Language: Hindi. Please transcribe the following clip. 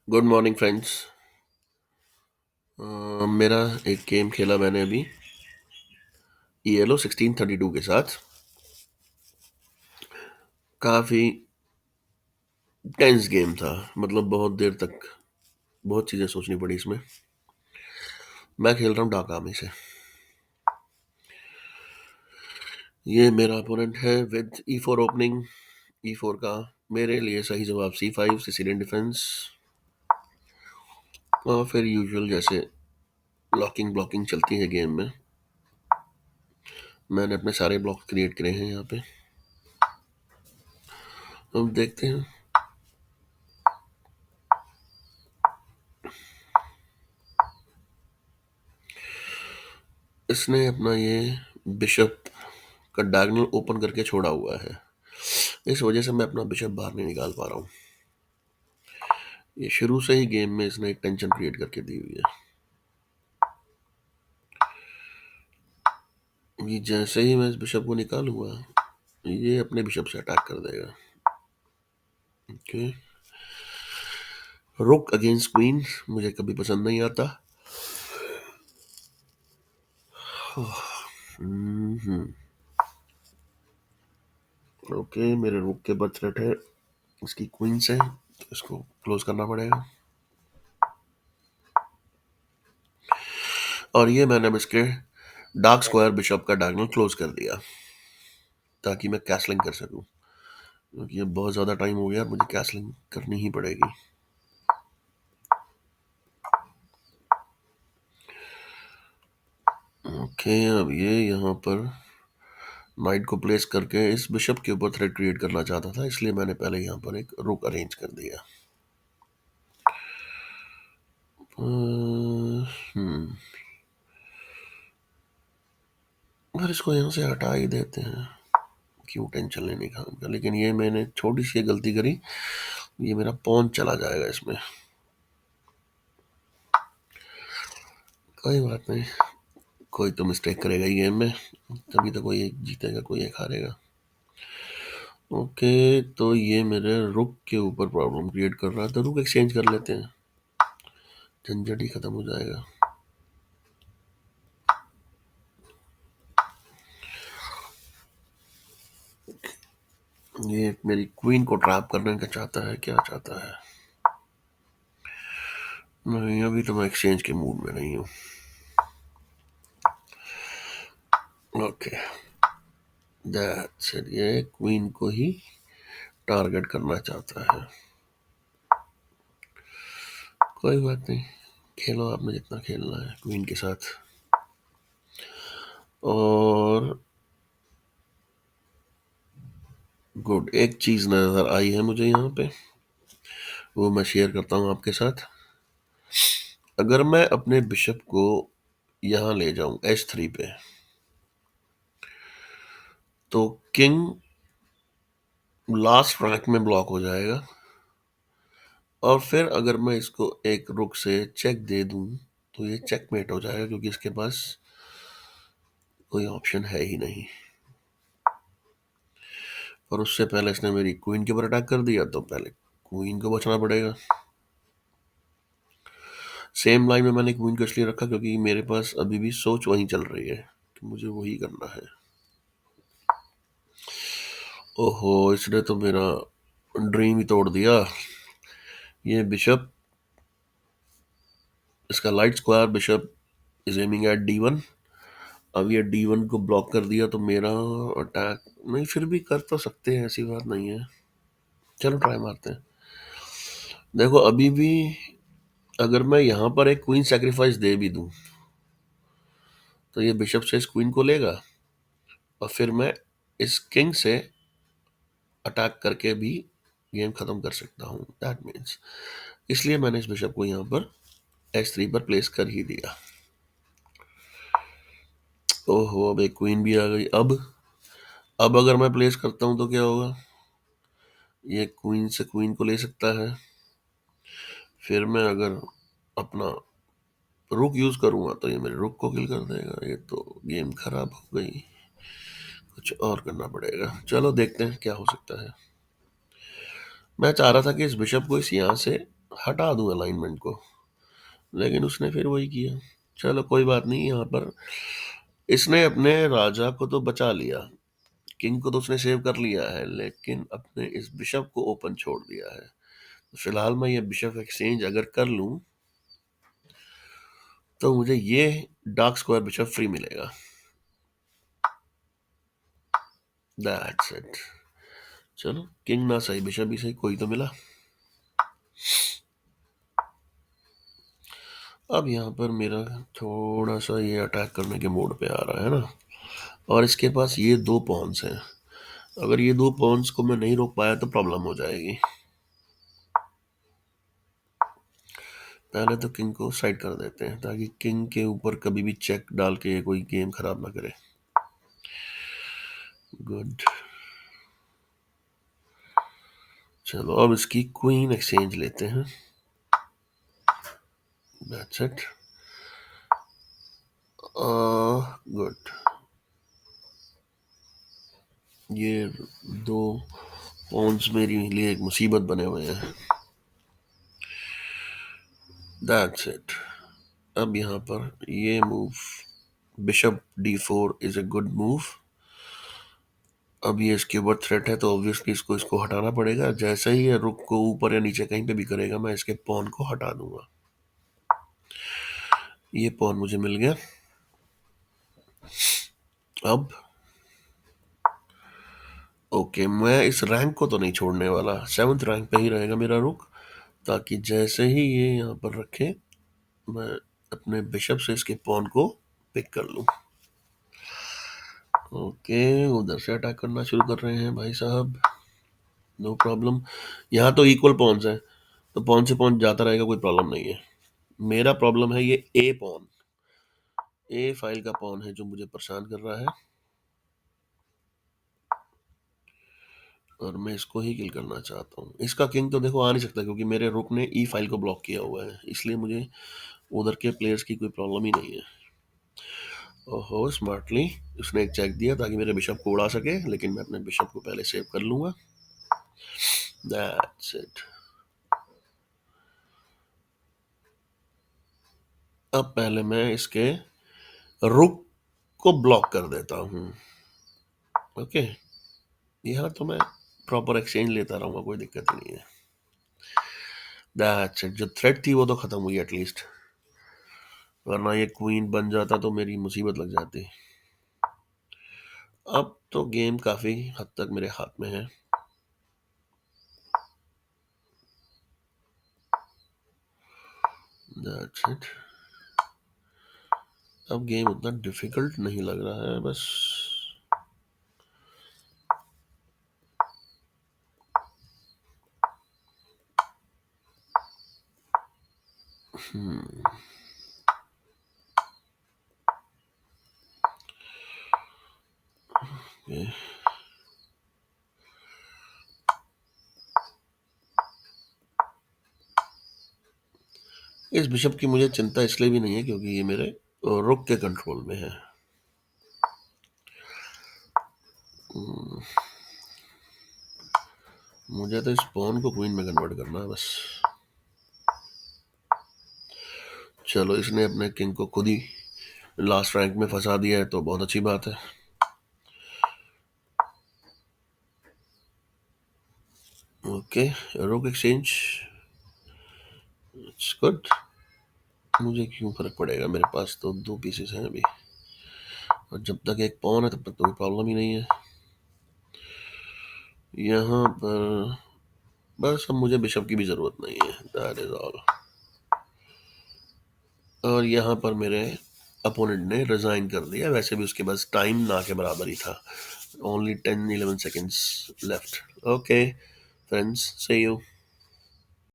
Good morning friends. मेरा एक गेम खेला मैंने अभी ELO 1632 के साथ। काफ़ी टेंस गेम था, मतलब बहुत देर तक बहुत चीज़ें सोचनी पड़ी इसमें। मैं खेल रहा हूँ डाक आर्मी से। ये मेरा अपोनेंट है विद E4 ओपनिंग। E4 का मेरे लिए सही जवाब C5 सिसिलियन डिफेंस, और फिर यूजुअल जैसे लॉकिंग ब्लॉकिंग चलती है गेम में। मैंने अपने सारे ब्लॉक क्रिएट करे हैं यहाँ पे। अब देखते हैं। इसने अपना ये बिशप का डायगोनल ओपन करके छोड़ा हुआ है, इस वजह से मैं अपना बिशप बाहर नहीं निकाल पा रहा हूँ। ये शुरू से ही गेम में इसने एक टेंशन क्रिएट करके दी हुई है। ये जैसे ही मैं इस बिशप को निकालूंगा, ये अपने बिशप से अटैक कर देगा। ओके, रुक अगेंस्ट क्वीन मुझे कभी पसंद नहीं आता। ओके, मेरे रुक के बर्थ रेट है इसकी क्वीन से, तो इसको क्लोज करना पड़ेगा। और ये मैंने अब इसके डार्क स्क्वायर बिशप का डायगोनल क्लोज कर दिया ताकि मैं कैसलिंग कर सकूं, क्योंकि ये बहुत ज़्यादा टाइम हो गया, मुझे कैसलिंग करनी ही पड़ेगी। ओके, अब ये यहाँ पर नाइट को प्लेस करके इस बिशप के ऊपर थ्रेड क्रिएट करना चाहता था, इसलिए मैंने पहले यहाँ पर एक रुक अरेंज कर दिया। अगर इसको यहाँ से हटा ही देते हैं, क्यों टेंशन लेने का। लेकिन ये मैंने छोटी सी गलती करी, ये मेरा पॉन चला जाएगा इसमें। कोई बात नहीं, कोई तो मिस्टेक करेगा ही गेम में, तभी तो कोई एक जीतेगा कोई एक हारेगा। ओके, तो ये मेरे रुक के ऊपर प्रॉब्लम क्रिएट कर रहा है, तो रुक एक्सचेंज कर लेते हैं, झंझट ही खत्म हो जाएगा। ये मेरी क्वीन को ट्रैप करने का चाहता है, क्या चाहता है। नहीं, अभी तो मैं एक्सचेंज के मूड में नहीं हूँ। Okay, that's it. ये क्वीन को ही टारगेट करना चाहता है। कोई बात नहीं, खेलो आपने जितना खेलना है क्वीन के साथ। और गुड, एक चीज नजर आई है मुझे यहाँ पे, वो मैं शेयर करता हूँ आपके साथ। अगर मैं अपने बिशप को यहाँ ले जाऊं H3 पे, तो किंग लास्ट रैंक में ब्लॉक हो जाएगा, और फिर अगर मैं इसको एक रुक से चेक दे दूं तो ये चेकमेट हो जाएगा, क्योंकि इसके पास कोई ऑप्शन है ही नहीं। और उससे पहले इसने मेरी क्वीन के ऊपर अटैक कर दिया, तो पहले क्वीन को बचना पड़ेगा। सेम लाइन में मैंने क्वीन को इसलिए रखा क्योंकि मेरे पास अभी भी सोच वही चल रही है कि मुझे वही करना है। ओहो, इसने तो मेरा ड्रीम ही तोड़ दिया। ये बिशप, इसका light square bishop is aiming at D1। अब ये D1 को ब्लॉक कर दिया, तो मेरा अटैक नहीं, फिर भी कर तो सकते हैं, ऐसी बात नहीं है। चलो ट्राई मारते हैं। देखो, अभी भी अगर मैं यहाँ पर एक क्वीन सैक्रिफाइस दे भी दूं, तो ये बिशप से इस क्वीन को लेगा, और फिर मैं इस किंग से अटैक करके भी गेम खत्म कर सकता हूँ। दैट मीन्स, इसलिए मैंने इस बिशप को यहाँ पर H3 पर प्लेस कर ही दिया। ओहो, अब एक क्वीन भी आ गई। अब अगर मैं प्लेस करता हूँ तो क्या होगा, ये क्वीन से क्वीन को ले सकता है, फिर मैं अगर अपना रुक यूज करूंगा तो ये मेरे रुक को किल कर देगा। ये तो गेम खराब हो गई, कुछ और करना पड़ेगा। चलो देखते हैं क्या हो सकता है। मैं चाह रहा था कि इस बिशप को इस यहाँ से हटा दूं अलाइनमेंट को, लेकिन उसने फिर वही किया। चलो कोई बात नहीं, यहाँ पर इसने अपने राजा को तो बचा लिया, किंग को तो उसने सेव कर लिया है, लेकिन अपने इस बिशप को ओपन छोड़ दिया है। फिलहाल मैं ये बिशप एक्सचेंज अगर कर लूं तो मुझे ये डार्क स्क्वायर बिशप फ्री मिलेगा। That's it. चलो किंग ना सही बिशप भी सही, कोई तो मिला। अब यहाँ पर मेरा थोड़ा सा ये अटैक करने के मोड पे आ रहा है ना, और इसके पास ये 2 पॉन्स हैं। अगर ये 2 पॉन्स को मैं नहीं रोक पाया तो प्रॉब्लम हो जाएगी। पहले तो किंग को साइड कर देते हैं ताकि किंग के ऊपर कभी भी चेक डाल के कोई गेम खराब ना करे। गुड। चलो अब इसकी क्वीन एक्सचेंज लेते हैं। That's it. गुड। ये 2 पॉन्स मेरे लिए एक मुसीबत बने हुए हैं। That's it. अब यहाँ पर ये move bishop d4 is a good move. अब ये इसके ऊपर थ्रेट है तो ऑब्वियसली इसको हटाना पड़ेगा। जैसे ही ये रुक को ऊपर या नीचे कहीं पे भी करेगा मैं इसके पॉन को हटा दूंगा। ये पॉन मुझे मिल गया। अब ओके, मैं इस रैंक को तो नहीं छोड़ने वाला, 7th रैंक पे ही रहेगा मेरा रुक, ताकि जैसे ही ये यहाँ पर रखे मैं अपने बिशप से इसके पॉन को पिक कर लूं। ओके, उधर से अटैक करना शुरू कर रहे हैं भाई साहब, नो प्रॉब्लम। यहाँ तो इक्वल पॉन्स है तो पॉन से पॉन जाता रहेगा, कोई प्रॉब्लम नहीं है। मेरा प्रॉब्लम है ये ए पॉन, ए फाइल का पॉन है जो मुझे परेशान कर रहा है, और मैं इसको ही किल करना चाहता हूँ। इसका किंग तो देखो आ नहीं सकता क्योंकि मेरे रुक ने ई फाइल को ब्लॉक किया हुआ है, इसलिए मुझे उधर के प्लेयर्स की कोई प्रॉब्लम ही नहीं है। ओहो, स्मार्टली उसने एक चेक दिया ताकि मेरे बिशप को उड़ा सके, लेकिन मैं अपने बिशप को पहले सेव कर लूंगा। That's it. अब पहले मैं इसके रुक को ब्लॉक कर देता हूँ। ओके, यहाँ तो मैं प्रॉपर एक्सचेंज लेता रहूंगा, कोई दिक्कत ही नहीं है। That's it. जो थ्रेट थी वो तो खत्म हुई एटलीस्ट, वरना ये क्वीन बन जाता तो मेरी मुसीबत लग जाती। अब तो गेम काफी हद तक मेरे हाथ में है। That's it. अब गेम उतना डिफिकल्ट नहीं लग रहा है, बस ये इस बिशप की मुझे चिंता इसलिए भी नहीं है क्योंकि ये मेरे रुक के कंट्रोल में है। मुझे तो इस पॉन को क्वीन में कन्वर्ट करना है बस। चलो, इसने अपने किंग को खुद ही लास्ट रैंक में फंसा दिया है तो बहुत अच्छी बात है। ओके, रुक एक्सचेंज, इट्स गुड। मुझे क्यों फर्क पड़ेगा, मेरे पास तो 2 पीसेस हैं अभी, और जब तक एक पॉन है तब तक तो कोई प्रॉब्लम ही नहीं है। यहाँ पर बस अब मुझे बिशप की भी जरूरत नहीं है, दैट इज ऑल। और यहाँ पर मेरे अपोनेंट ने रिजाइन कर दिया, वैसे भी उसके पास टाइम ना के बराबर ही था, only 10-11 seconds left. Okay friends, see you.